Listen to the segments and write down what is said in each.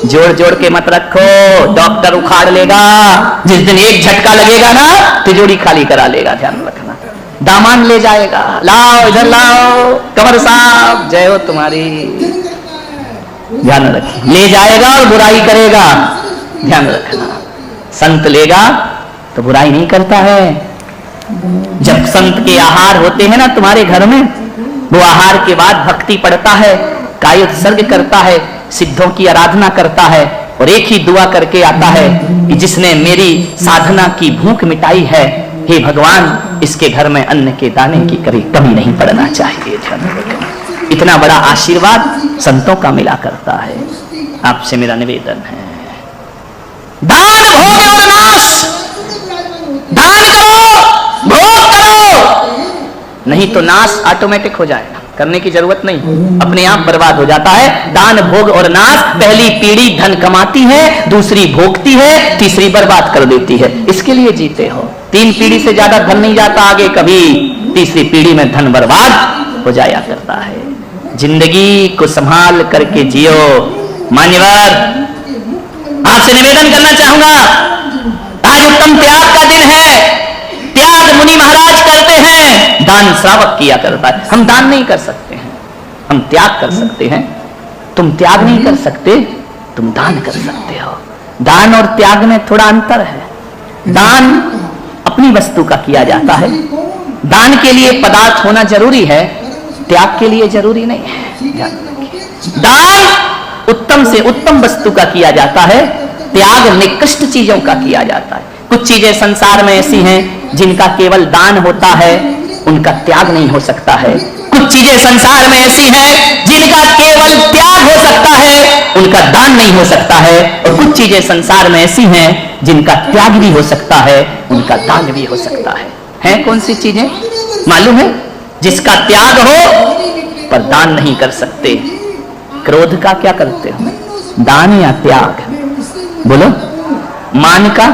जोड़ जोड़ के मत रखो, डॉक्टर उखाड़ लेगा। जिस दिन एक झटका लगेगा ना, तिजोरी खाली करा लेगा, ध्यान रखना। दामान ले जाएगा, लाओ इधर लाओ, कंवर साहब जय हो तुम्हारी, ध्यान रखिए। ले जाएगा और बुराई करेगा, ध्यान रखना। संत लेगा तो बुराई नहीं करता है। जब संत के आहार होते हैं ना तुम्हारे घर में, वो आहार के बाद भक्ति पढ़ता है, कायोत्सर्ग करता है, सिद्धों की आराधना करता है और एक ही दुआ करके आता है कि जिसने मेरी साधना की भूख मिटाई है, हे भगवान इसके घर में अन्न के दाने की कभी कमी नहीं पड़ना चाहिए। इतना बड़ा आशीर्वाद संतों का मिला करता है। आपसे मेरा निवेदन है, दान भोग और नाश, दान करो भोग करो, नहीं तो नाश ऑटोमेटिक हो जाएगा, करने की जरूरत नहीं, अपने आप बर्बाद हो जाता है। दान भोग और नाश, पहली पीढ़ी धन कमाती है, दूसरी भोगती है, तीसरी बर्बाद कर देती है। इसके लिए जीते हो। 3 पीढ़ी से ज्यादा धन नहीं जाता आगे कभी, तीसरी पीढ़ी में धन बर्बाद हो जाया करता है। जिंदगी को संभाल करके जियो। मान्यवर, आपसे निवेदन करना चाहूंगा, आज उत्तम त्याग का दिन है। त्याग मुनि महाराज करते हैं, दान श्रावक किया करता है। हम दान नहीं कर सकते हैं, हम त्याग कर सकते हैं। तुम त्याग नहीं कर सकते, तुम दान कर सकते हो। दान और त्याग में थोड़ा अंतर है। दान अपनी वस्तु का किया जाता है, दान के लिए पदार्थ होना जरूरी है, त्याग के लिए जरूरी नहीं है। दान उत्तम से उत्तम वस्तु का किया जाता है, त्याग निकृष्ट चीजों का किया जाता है। कुछ चीजें संसार में ऐसी हैं जिनका केवल दान होता है, उनका त्याग नहीं हो सकता है। कुछ चीजें संसार में ऐसी हैं जिनका केवल त्याग हो सकता है, उनका दान नहीं हो सकता है। और कुछ चीजें संसार में ऐसी हैं जिनका त्याग भी हो सकता है, उनका दान भी हो सकता है। हैं कौन सी चीजें मालूम है? जिसका त्याग हो पर दान नहीं कर सकते। क्रोध का क्या करते हो, दान या त्याग? बोलो। मान का,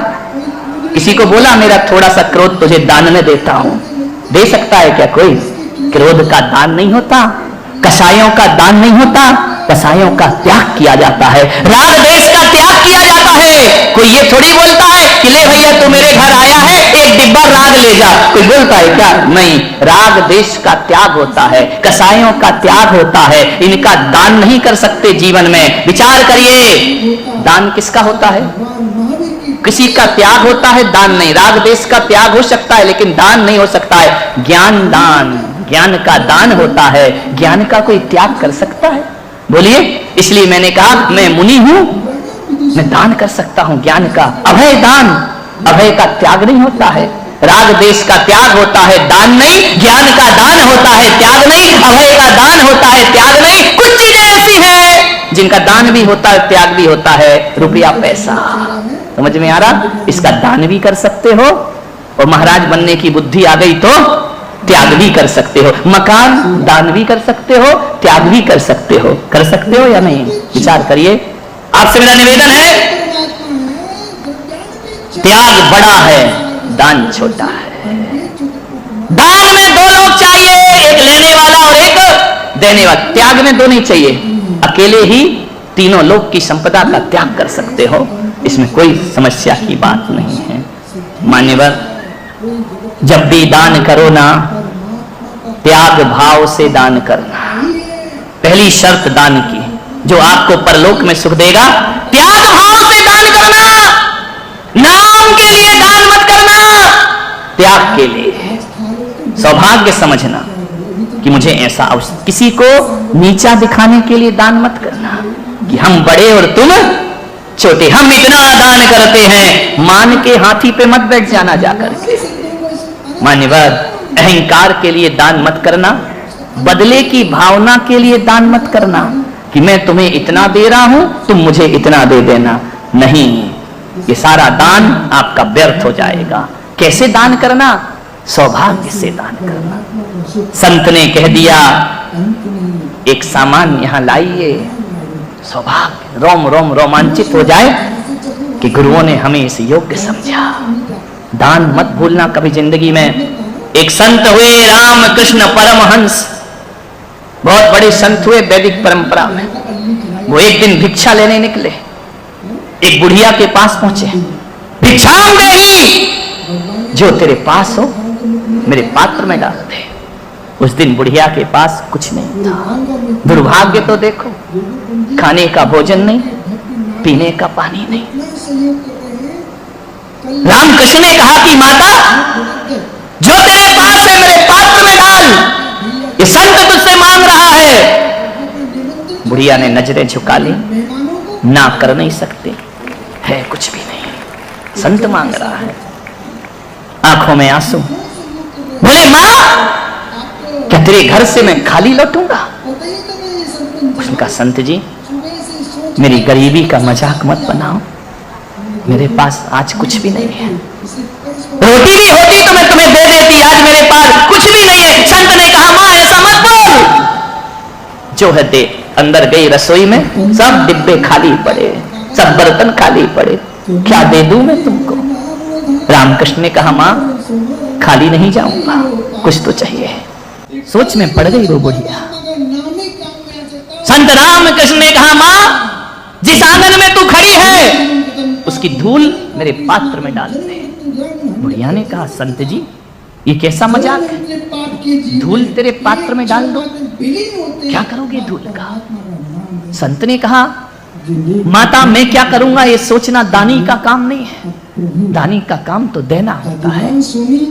किसी को बोला मेरा थोड़ा सा क्रोध तुझे दान में देता हूं, दे सकता है क्या कोई? क्रोध का दान नहीं होता, कसायों का दान नहीं होता, कसायों का त्याग किया जाता है, राग देश का त्याग किया जाता है। कोई ये थोड़ी बोलता है कि ले भैया तू मेरे घर आया है, एक डिब्बा राग ले जा, कोई बोलता है क्या? नहीं, राग देश का त्याग होता है, कसायों का त्याग होता है। इनका दान नहीं कर सकते जीवन में। विचार करिए, दान किसका होता है? किसी का त्याग होता है, दान नहीं। राग देश का त्याग हो सकता है लेकिन दान नहीं हो सकता है। ज्ञान दान, ज्ञान का दान होता है, ज्ञान का कोई त्याग कर सकता है? बोलिए। इसलिए मैंने कहा मैं मुनि हूं, मैं दान कर सकता हूं ज्ञान का। अभय दान, अभय का त्याग नहीं होता है। राग देश का त्याग होता है, दान नहीं। ज्ञान का दान होता है, त्याग नहीं। अभय का दान होता है, त्याग नहीं। कुछ चीजें ऐसी हैं जिनका दान भी होता है, त्याग भी होता है। रुपया पैसा, समझ में आ रहा? इसका दान भी कर सकते हो और महाराज बनने की बुद्धि आ गई तो त्याग भी कर सकते हो। मकान दान भी कर सकते हो, त्याग भी कर सकते हो। कर सकते हो या नहीं? विचार करिए। आपसे मेरा निवेदन है, त्याग बड़ा है, दान छोटा है। दान में 2 लोग चाहिए, एक लेने वाला और एक देने वाला। त्याग में 2 नहीं चाहिए, अकेले ही तीनों लोक की संपदा का त्याग कर सकते हो। इसमें कोई समस्या की बात नहीं है। मान्यवर, जब भी दान करो ना, त्याग भाव से दान करना। पहली शर्त दान की, जो आपको परलोक में सुख देगा, त्याग भाव से दान करना। नाम के लिए दान मत करना, त्याग के लिए। सौभाग्य समझना कि मुझे ऐसा, किसी को नीचा दिखाने के लिए दान मत करना कि हम बड़े और तुम छोटे, हम इतना दान करते हैं। मान के हाथी पे मत बैठ जाना जाकर के। मान्यवर, अहंकार के लिए दान मत करना, बदले की भावना के लिए दान मत करना कि मैं तुम्हें इतना दे रहा हूं, तुम मुझे इतना दे देना। नहीं, ये सारा दान आपका व्यर्थ हो जाएगा। कैसे दान करना? सौभाग्य से दान करना। संत ने कह दिया एक सामान यहां लाइए, सौभाग्य, रोम रोम रोमांचित हो जाए कि गुरुओं ने हमें इस योग्य समझा। दान मत भूलना कभी जिंदगी में। एक संत हुए रामकृष्ण परमहंस, बहुत बड़े संत हुए वैदिक परंपरा में। वो एक दिन भिक्षा लेने निकले, एक बुढ़िया के पास पहुंचे, भिक्षाम देही, जो तेरे पास हो मेरे पात्र में डाल दे। उस दिन बुढ़िया के पास कुछ नहीं था। दुर्भाग्य तो देखो, खाने का भोजन नहीं, पीने का पानी नहीं। रामकृष्ण ने कहा कि माता, जो तेरे पास है मेरे पात्र में डाल, ये संत तुझसे मांग रहा है। बुढ़िया ने नजरें झुका ली, ना कर नहीं सकते, है कुछ भी नहीं, संत मांग रहा है। आंखों में आंसू। बोले मां, क्या तेरे घर से मैं खाली लौटूंगा? उसने कहा संत जी, मेरी गरीबी का मजाक मत बनाओ, मेरे पास आज कुछ भी नहीं है। रोटी भी होती तो मैं तुम्हें दे देती, आज मेरे पास कुछ भी नहीं है। संत ने कहा मां ऐसा मत बोल, जो है दे। अंदर गई रसोई में, सब डिब्बे खाली पड़े, सब बर्तन खाली पड़े, क्या दे दूं मैं तुमको? रामकृष्ण ने कहा मां, खाली नहीं जाऊंगा, कुछ तो चाहिए। सोच में पड़ गई वो बुढ़िया। संत रामकृष्ण ने कहा मां, जिस आंगन में तू खड़ी है उसकी धूल मेरे पात्र में डाल दे। बुढ़िया ने कहा संत जी, ये कैसा मजाक है, धूल तेरे पात्र में डाल दो, क्या करोगे धूल का? संत ने कहा माता, मैं क्या करूंगा ये सोचना दानी का काम नहीं है, दानी का काम तो देना होता है।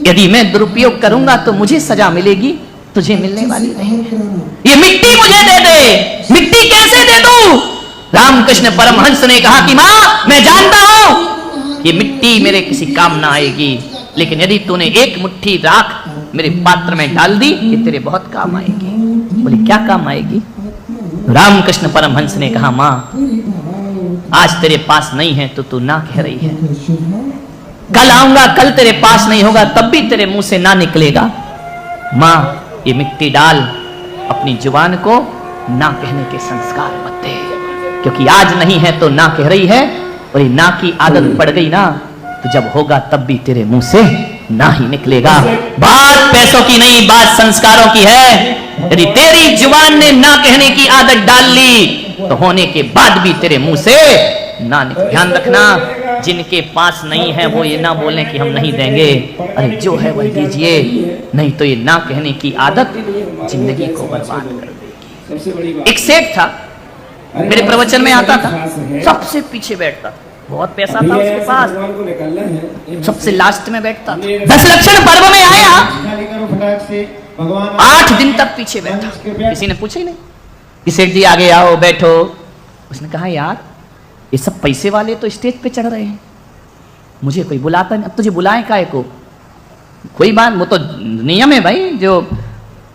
यदि मैं दुरुपयोग करूंगा तो मुझे सजा मिलेगी, तुझे मिलने वाली नहीं है। ये मिट्टी मुझे दे दे। मिट्टी कैसे दे दूं? रामकृष्ण परमहंस ने कहा कि मां, मैं जानता हूं ये मिट्टी मेरे किसी काम ना आएगी, लेकिन यदि तूने एक मुट्ठी राख मेरे पात्र में डाल दी, ये तेरे बहुत काम आएगी। बोले क्या काम आएगी? रामकृष्ण परमहंस ने कहा मां, आज तेरे पास नहीं है तो तू ना कह रही है, कल आऊंगा, कल तेरे पास नहीं होगा तब भी तेरे मुंह से ना निकलेगा। मां, ये मिट्टी डाल, अपनी जुबान को ना कहने के संस्कार मत दे, क्योंकि आज नहीं है तो ना कह रही है, और ये ना की आदत पड़ गई ना तो जब होगा तब भी तेरे मुंह से ना ही निकलेगा। बात पैसों की नहीं, बात संस्कारों की है। यदि तेरी जुबान ने ना कहने की आदत डाल ली तो होने के बाद भी तेरे मुंह से ना निकले। ध्यान रखना, जिनके पास नहीं है वो ये ना बोलें कि हम नहीं देंगे, अरे जो है वह दीजिए, नहीं तो ये ना कहने की आदत जिंदगी को बर्बाद कर देगी। एक सेठ था, मेरे प्रवचन में आता था, सबसे पीछे बैठता था, बहुत पैसा था उसके पास, सबसे लास्ट में बैठता था। दशलक्षण पर्व में आया, 8 दिन तक पीछे बैठा, किसी ने पूछा ही नहीं कि सेठ जी आगे आओ बैठो। उसने कहा यार, ये सब पैसे वाले तो स्टेज पे चढ़ रहे हैं, मुझे कोई बुलाता नहीं, अब तुझे बुलाएं काहे को? कोई बात, वो तो नियम है भाई, जो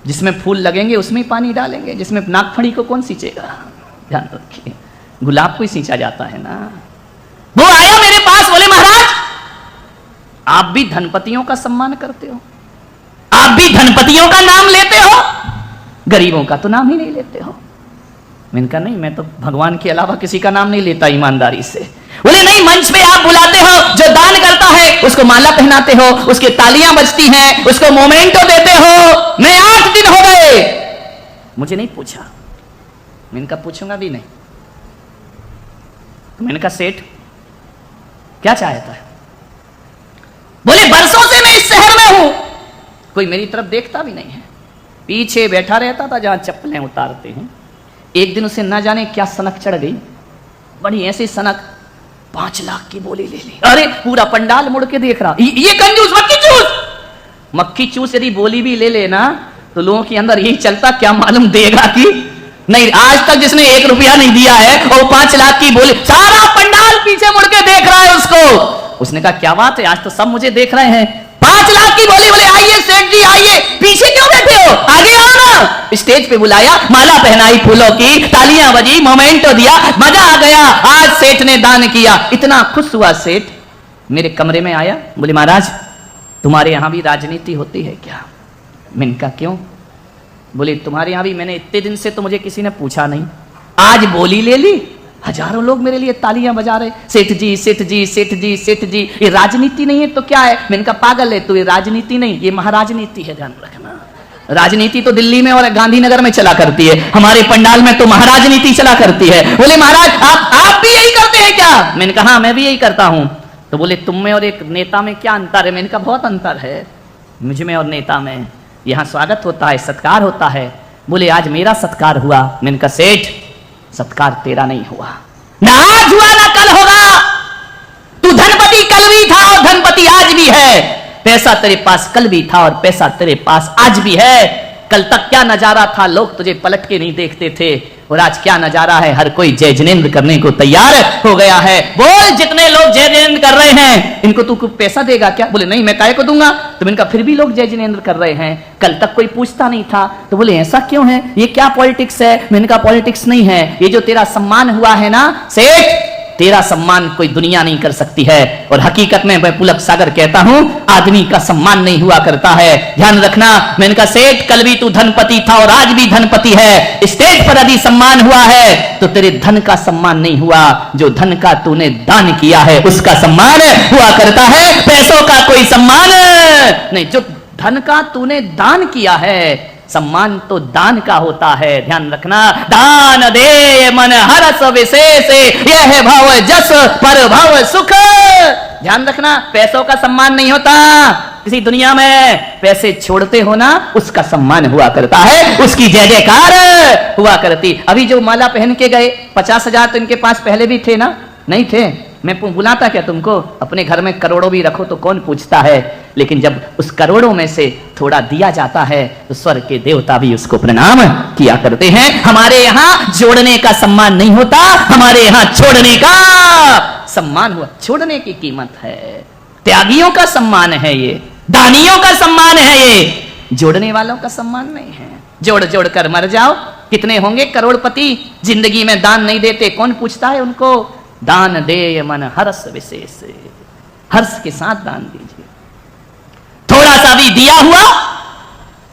जिसमें फूल लगेंगे उसमें ही पानी डालेंगे, जिसमें नागफड़ी को कौन सींचेगा? ध्यान रखिए, गुलाब को ही सींचा जाता है ना। वो आया मेरे पास, बोले महाराज आप भी धनपतियों का सम्मान करते हो, आप भी धनपतियों का नाम लेते हो, गरीबों का तो नाम ही नहीं लेते हो। मैंने कहा नहीं, मैं तो भगवान के अलावा किसी का नाम नहीं लेता ईमानदारी से। बोले नहीं, मंच पे आप बुलाते हो, जो दान करता है उसको माला पहनाते हो, उसके तालियां बजती हैं, उसको मोमेंटो देते हो। मैं 8 दिन हो गए, मुझे नहीं पूछा। मैंने कहा पूछूंगा भी नहीं। तो मैंने कहा सेठ क्या चाहता है? बोले बरसों से मैं इस शहर में हूं, कोई मेरी तरफ देखता भी नहीं है, पीछे बैठा रहता था जहां चप्पलें उतारते हैं। एक दिन उसे ना जाने क्या सनक चढ़ गई, बड़ी ऐसी सनक, 5 लाख की बोली ले ली। अरे पूरा पंडाल मुड़ के देख रहा, ये कंजूस मक्खी चूस यदि बोली भी ले लेना तो लोगों के अंदर यही चलता, क्या मालूम देगा कि नहीं। आज तक जिसने 1 रुपया नहीं दिया है और 5 लाख की बोली, सारा पंडाल पीछे मुड़ के देख रहा है उसको। उसने कहा क्या बात है, आज तो सब मुझे देख रहे हैं, 5 लाख की बोली। बोले आइए सेठ जी आइए, पीछे क्यों बैठे हो, आगे आओ ना। स्टेज पे बुलाया, माला पहनाई फूलों की, तालियां बजी, मोमेंटो दिया, मजा आ गया। आज सेठ ने दान किया, इतना खुश हुआ सेठ। मेरे कमरे में आया, बोले महाराज तुम्हारे यहां भी राजनीति होती है क्या? मैंने कहा क्यों? बोले तुम्हारे यहां भी, मैंने इतने दिन से तो मुझे किसी ने पूछा नहीं, आज बोली ले ली, हजारों लोग मेरे लिए तालियां बजा रहे, सेठ जी सेठ जी सेठ जी सेठ जी। ये राजनीति नहीं है तो क्या है? मैंने कहा पागल है तो, ये राजनीति नहीं, ये महाराजनीति है। ध्यान रखना, राजनीति तो दिल्ली में और गांधीनगर में चला करती है, हमारे पंडाल में तो महाराजनीति चला करती है। बोले महाराज आप भी यही करते हैं क्या? मैंने कहा हाँ, मैं भी यही करता हूं। तो बोले तुम में और एक नेता में क्या अंतर है? मैंने कहा बहुत अंतर है मुझ में और नेता में। यहां स्वागत होता है, सत्कार होता है। बोले आज मेरा सत्कार हुआ। मैंने कहा सेठ सत्कार तेरा नहीं हुआ, ना आज हुआ ना कल होगा। तू धनपति कल भी था और धनपति आज भी है। पैसा तेरे पास कल भी था और पैसा तेरे पास आज भी है। कल तक क्या नजारा था, लोग तुझे पलट के नहीं देखते थे, और आज क्या नजारा है, हर कोई जय जिनेंद्र करने को तैयार हो गया है। बोल जितने लोग जय जिनेंद्र कर रहे हैं इनको तू कुछ पैसा देगा क्या? बोले नहीं, मैं काहे को दूंगा। तो इनका फिर भी लोग जय जिनेंद्र कर रहे हैं, कल तक कोई पूछता नहीं था। तो बोले ऐसा क्यों है, ये क्या पॉलिटिक्स है? मैंने कहा पॉलिटिक्स नहीं है, ये जो तेरा सम्मान हुआ है ना सेठ, तेरा सम्मान कोई दुनिया नहीं कर सकती है। और हकीकत में मैं पुलक सागर कहता हूं, आदमी का सम्मान नहीं हुआ करता है, ध्यान रखना। मैंने कहा सेठ कल भी तू धनपति था और आज भी धनपति है। स्टेज पर यदि सम्मान हुआ है तो तेरे धन का सम्मान नहीं हुआ, जो धन का तूने दान किया है उसका सम्मान हुआ करता है। पैसों का कोई सम्मान नहीं, जो धन का तूने दान किया है सम्मान तो दान का होता है, ध्यान रखना। दान दे मन हरस विशेष, यह है भाव जस पर भाव सुख। ध्यान रखना, पैसों का सम्मान नहीं होता किसी दुनिया में। पैसे छोड़ते हो ना उसका सम्मान हुआ करता है, उसकी जय जयकार हुआ करती। अभी जो माला पहन के गए 50,000 तो इनके पास पहले भी थे ना? नहीं थे? मैं बुलाता क्या तुमको? अपने घर में करोड़ों भी रखो तो कौन पूछता है, लेकिन जब उस करोड़ों में से थोड़ा दिया जाता है तो स्वर्ग के देवता भी उसको प्रणाम किया करते हैं। हमारे यहाँ जोड़ने का सम्मान नहीं होता, हमारे यहाँ छोड़ने का सम्मान हुआ। छोड़ने की कीमत है, त्यागियों का सम्मान है ये, दानियों का सम्मान है ये, जोड़ने वालों का सम्मान नहीं है। जोड़ जोड़ कर मर जाओ। कितने होंगे करोड़पति जिंदगी में दान नहीं देते, कौन पूछता है उनको? दान दे मन हर्ष विशेष, हर्ष के साथ दान दीजिए। थोड़ा सा भी दिया हुआ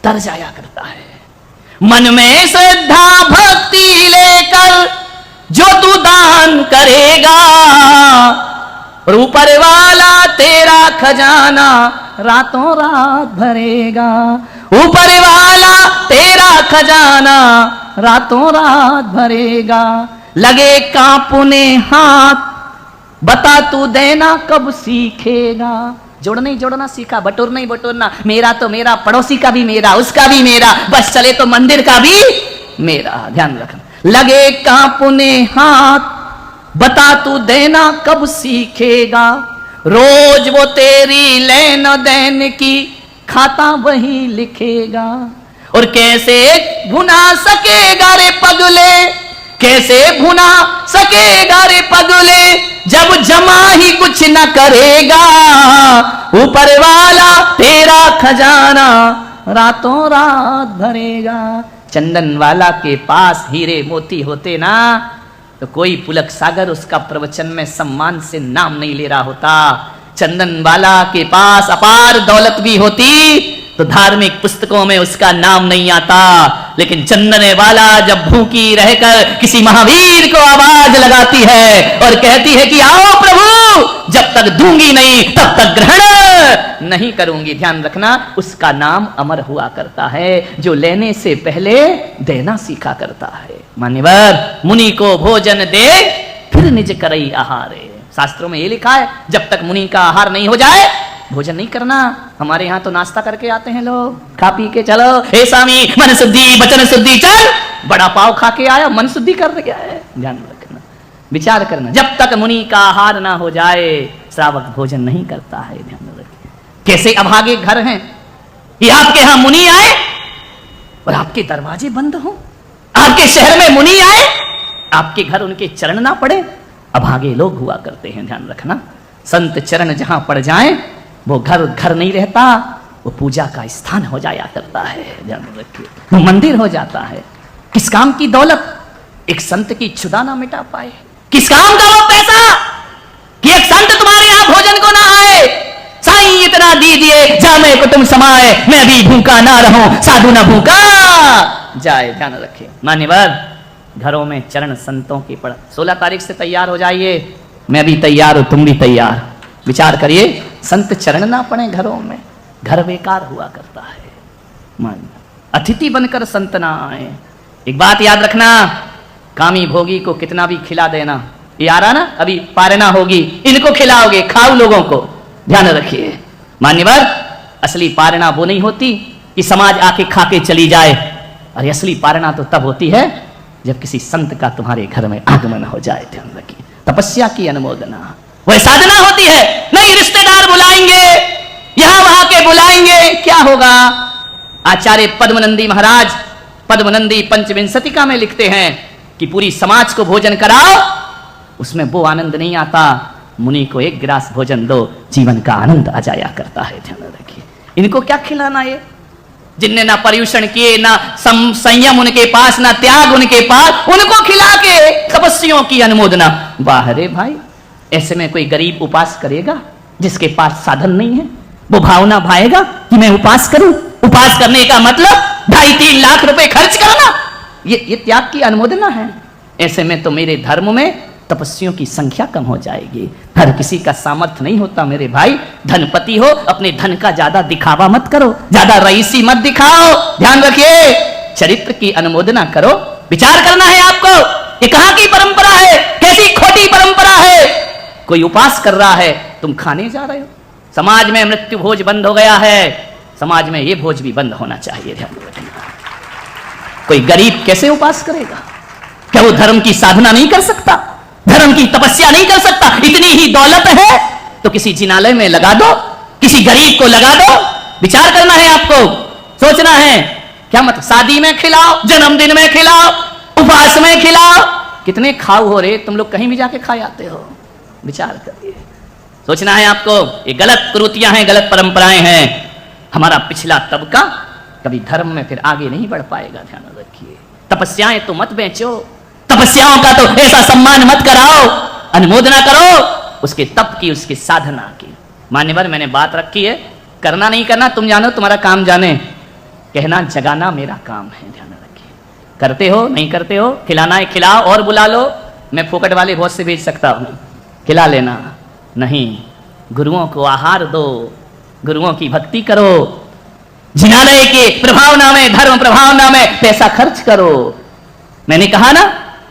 तर जाया करता है। मन में श्रद्धा भक्ति लेकर जो तू दान करेगा, और ऊपर वाला तेरा खजाना रातों रात भरेगा। ऊपर वाला तेरा खजाना रातों रात भरेगा। लगे कांपने हाथ बता तू देना कब सीखेगा। जोड़ना ही जोड़ना सीखा, बटोरना ही बटोरना। मेरा तो मेरा, पड़ोसी का भी मेरा, उसका भी मेरा, बस चले तो मंदिर का भी मेरा। ध्यान रखना। लगे कांपने हाथ बता तू देना कब सीखेगा। रोज वो तेरी लेन देन की खाता वही लिखेगा। और कैसे भुना सकेगा रे पगले, कैसे भुना सकेगा रे पगले, जब जमा ही कुछ न करेगा। ऊपर वाला तेरा खजाना रातों रात भरेगा। चंदन वाला के पास हीरे मोती होते ना तो कोई पुलक सागर उसका प्रवचन में सम्मान से नाम नहीं ले रहा होता। चंदन वाला के पास अपार दौलत भी होती तो धार्मिक पुस्तकों में उसका नाम नहीं आता। लेकिन चंदने वाला जब भूखी रहकर किसी महावीर को आवाज लगाती है और कहती है कि आओ प्रभु, जब तक दूंगी नहीं तब तक ग्रहण नहीं करूंगी, ध्यान रखना, उसका नाम अमर हुआ करता है, जो लेने से पहले देना सीखा करता है। मान्यवर, मुनि को भोजन दे फिर निज करई आहारे। शास्त्रों में ये लिखा है, जब तक मुनि का आहार नहीं हो जाए भोजन नहीं करना। हमारे यहाँ तो नाश्ता करके आते हैं लोग, खा पी के चलो, हे स्वामी मन शुद्धि वचन शुद्धि, चल बड़ा पाव खा के आया, मन शुद्धि कर गया है। ध्यान रखना, विचार करना, जब तक मुनि का आहार ना हो जाए श्रावक भोजन नहीं करता है। ध्यान रखिए, कैसे अभागे घर हैं कि आपके यहाँ मुनि आए और आपके दरवाजे बंद हो, आपके शहर में मुनि आए, आपके घर उनके चरण ना पड़े। अभागे लोग हुआ करते हैं, ध्यान रखना। संत चरण जहां पड़ जाए वो घर घर नहीं रहता, वो पूजा का स्थान हो जाया करता है। ध्यान रखिए, वो मंदिर हो जाता है। किस काम की दौलत एक संत की क्षुधा ना मिटा पाए? किस काम का वो पैसा कि एक संत तुम्हारे यहां भोजन को ना आए? साईं इतना दीजिए जामे को तुम समाए, मैं भी भूखा ना रहूं साधु ना भूखा जाए। ध्यान रखिए मान्यवर, घरों में चरण संतों की पड़। 16 तारीख से तैयार हो जाइए, मैं भी तैयार हूं, तुम भी तैयार। विचार करिए, संत चरण ना पड़े घरों में, घर बेकार हुआ करता है। मान अतिथि बनकर संत ना आए। एक बात याद रखना, कामी भोगी को कितना भी खिला देना ये आ रहा ना, अभी पारणा होगी, इनको खिलाओगे, खाओ लोगों को, ध्यान रखिए। मान्यवर, असली पारणा वो नहीं होती कि समाज आके खा के चली जाए। अरे असली पारणा तो तब होती है जब किसी संत का तुम्हारे घर में आगमन हो जाए। ध्यान रखिए, तपस्या की अनुमोदना वह साधना होती है। नहीं रिश्तेदार बुलाएंगे, यहां वहां के बुलाएंगे, क्या होगा? आचार्य पद्मनंदी महाराज पद्मनंदी पंचविंशतिका में लिखते हैं कि पूरी समाज को भोजन कराओ, उसमें वो आनंद नहीं आता। मुनि को एक गिलास भोजन दो, जीवन का आनंद आ जाया करता है। ध्यान रखिए, इनको क्या खिलाना? ये जिनने ना पर्यूषण किए, ना संयम उनके पास, ना त्याग उनके पास, उनको खिला के तपस्वियों की अनुमोदना। वाह रे भाई, ऐसे में कोई गरीब उपास करेगा जिसके पास साधन नहीं है? वो भावना भाएगा कि मैं उपास करूं? उपास करने का मतलब 2.5-3 लाख रुपए खर्च करना, ये त्याग की अनुमोदना है। ऐसे में तो मेरे धर्म में तपस्वियों की संख्या कम हो जाएगी। हर किसी का सामर्थ्य नहीं होता मेरे भाई। धनपति हो, अपने धन का ज्यादा दिखावा मत करो, ज्यादा रईसी मत दिखाओ। ध्यान रखिए, चरित्र की अनुमोदना करो। विचार करना है आपको, ये कहां की परंपरा है, कैसी खोटी परंपरा है। कोई उपास कर रहा है, तुम खाने जा रहे हो। समाज में मृत्यु भोज बंद हो गया है, समाज में ये भोज भी बंद होना चाहिए। ध्यान रखना, कोई गरीब कैसे उपास करेगा? क्या वो धर्म की साधना नहीं कर सकता? धर्म की तपस्या नहीं कर सकता? इतनी ही दौलत है तो किसी जिनालय में लगा दो, किसी गरीब को लगा दो। विचार करना है आपको, सोचना है। क्या मतलब शादी में खिलाओ, जन्मदिन में खिलाओ, उपवास में खिलाओ? कितने खाऊ हो रे तुम लोग, कहीं भी जाके खा जाते हो। विचार करिए, सोचना है आपको। ये गलत कुरीतियां हैं, गलत परंपराएं हैं। हमारा पिछला तबका कभी धर्म में फिर आगे नहीं बढ़ पाएगा। ध्यान रखिए, तपस्याएं तो मत बेचो, तपस्याओं का तो ऐसा सम्मान मत कराओ। अनुमोदना करो उसके तप की, उसकी साधना की। मान्यवर, मैंने बात रखी है, करना नहीं करना तुम जानो, तुम्हारा काम जाने। कहना जगाना मेरा काम है। ध्यान रखिए, करते हो नहीं करते हो, खिलाना है खिलाओ और बुला लो। मैं फोकट वाले बहुत से भेज सकता हूं, खिला लेना। नहीं, गुरुओं को आहार दो, गुरुओं की भक्ति करो, जिनालय के प्रभावना में, धर्म प्रभावना में पैसा खर्च करो। मैंने कहा ना,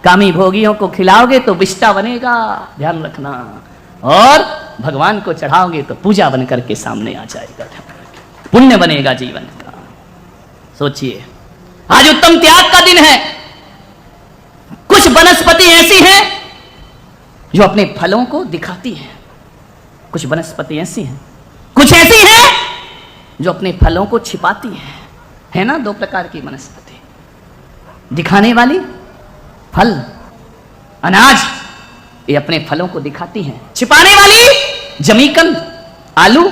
कामी भोगियों को खिलाओगे तो विष्टा बनेगा, ध्यान रखना। और भगवान को चढ़ाओगे तो पूजा बन करके सामने आ जाएगा, पुण्य बनेगा जीवन का। सोचिए, आज उत्तम त्याग का दिन है। कुछ वनस्पति ऐसी हैं जो अपने फलों को दिखाती हैं, कुछ वनस्पति ऐसी हैं, कुछ ऐसी हैं जो अपने फलों को छिपाती हैं। है ना, 2 प्रकार की वनस्पति, दिखाने वाली फल, अनाज, ये अपने फलों को दिखाती हैं। छिपाने वाली जमीकंद, आलू,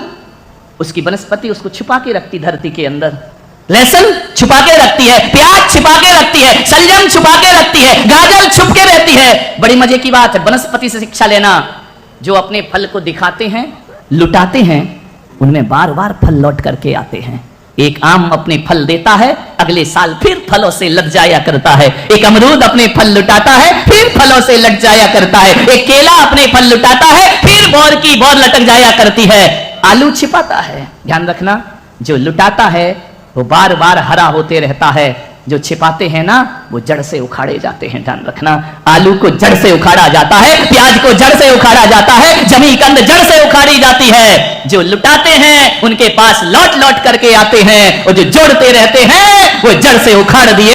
उसकी वनस्पति उसको छुपा के रखती धरती के अंदर। लहसुन छुपा के रखती है, प्याज छुपा के रखती है, शलजम छुपा के रखती है, गाजर छुप के रहती है। बड़ी मजे की बात है वनस्पति से शिक्षा लेना। जो अपने फल को दिखाते हैं, लुटाते हैं, उनमें बार बार फल लौट करके आते हैं। एक आम अपने फल देता है, अगले साल फिर फलों से लग जाया करता है। एक अमरूद अपने फल लुटाता है, फिर फलों से लग जाया करता है। एक केला अपने फल लुटाता है, फिर बोर की बोर लटक जाया करती है। आलू छिपाता है, ध्यान रखना। जो लुटाता है वो बार बार हरा होते रहता है, जो छिपाते हैं ना वो जड़ से उखाड़े जाते हैं। ध्यान रखना, आलू को जड़ से उखाड़ा जाता है, प्याज को जड़ से उखाड़ा जाता है, जमीकंद जड़ से उखाड़ी जाती है। जो लुटाते हैं उनके पास लौट लौट करके आते हैं, और जो जोड़ते रहते हैं वो जड़ से उखाड़ दिए